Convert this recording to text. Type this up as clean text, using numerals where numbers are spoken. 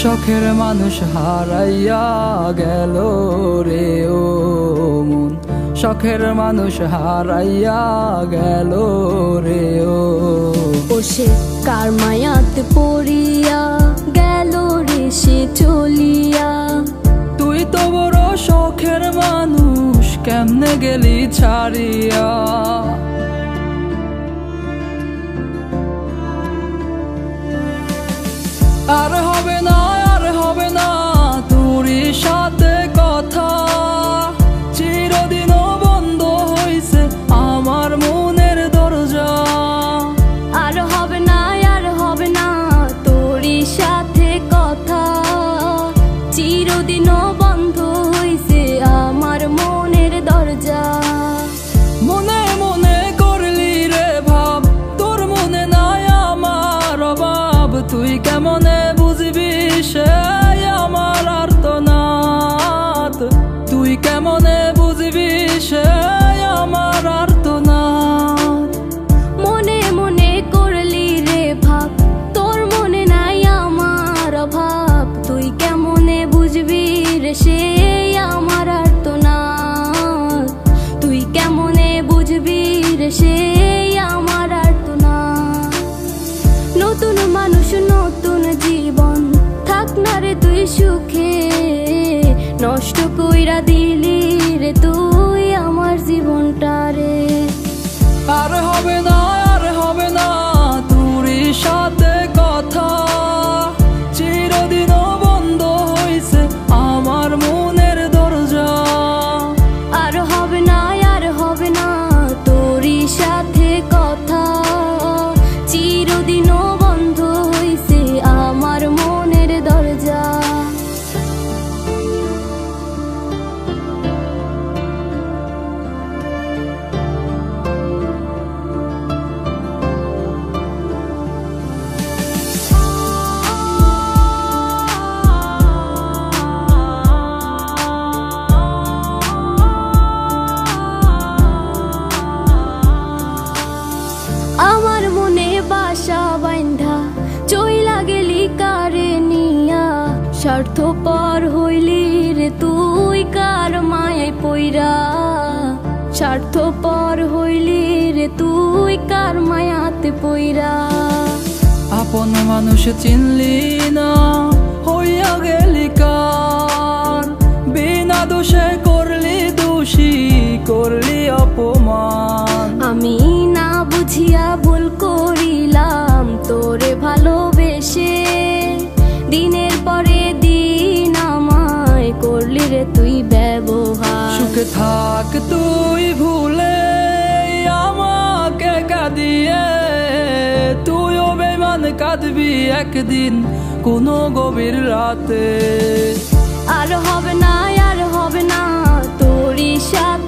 শখের মানুষ হারাইয়া গেল রে ও মন, শখের মানুষ হারাইয়া গেল রে ও। সে কার মায়াতে পড়িয়া গেল রে সে চলিয়া। তুই তো বড় শখের মানুষ, কেমনে গেলি ছাড়িয়া। আর হবে না, আর হবে না তোরই সাথে কথা, চিরদিনও বন্ধ হইছে আমার মনের দরজা। আর হবে না, আর হবে না তোরই সাথে কথা, চিরদিনও বন্ধ হইছে আমার মনের দরজা। মনে মনে করলি রে ভাব, তোর মনে নাই আমার অভাব। তুই কেমনে বুঝবি সে আমার আর্তনাদ, তুই কেমনে বুঝবি সে আমার আর্তনাদ। মনে মনে করলি রে ভাব, তোর মনে নাই আমার অভাব। তুই কেমনে বুঝবি রে সে আমার আর্তনাদ, তুই কেমনে বুঝবি রে সে আমার আর্তনাদ। নতুন মানুষ নতুন জীবন, থাক না রে তুই সুখে, নষ্ট কইরা দিলি রে তুই আমার জীবনটা রে। আর হবে না, আর হবে না তোরই সাথে কথা, চিরদিনও বন্ধ হইছে আমার মনের দরজা। আর হবে না, আর হবে না তোরই সাথে কথা, চিরদিনও বন্ধ হইছে আমার মনের দরজা। আমার মনে বাসা বাইন্ধা চইলা গেলি কারে নিয়া, স্বার্থপর হইলি রে তুই কার মায়ায় পইরা। স্বার্থপর হইলি রে তুই কার মায়াতে পইরা। আপন মানুষ চিনলি না, হইয়া গেলি কার। বিনা দোষে করলি দোষী, করলি অপমান। আমি না বুঝিয়া ভুল করিলাম তোরে ভালোবেসে, দিনের পরে দিন আমায় করলি রে তুই ব্যবহার। সুখে থাক তুই ভুলে আমাকে কাঁদিয়ে, তুইও বেমান কাঁদবি একদিন কোনো গভীর রাতে। আর হবে না, আর হবে না তোরই সাথে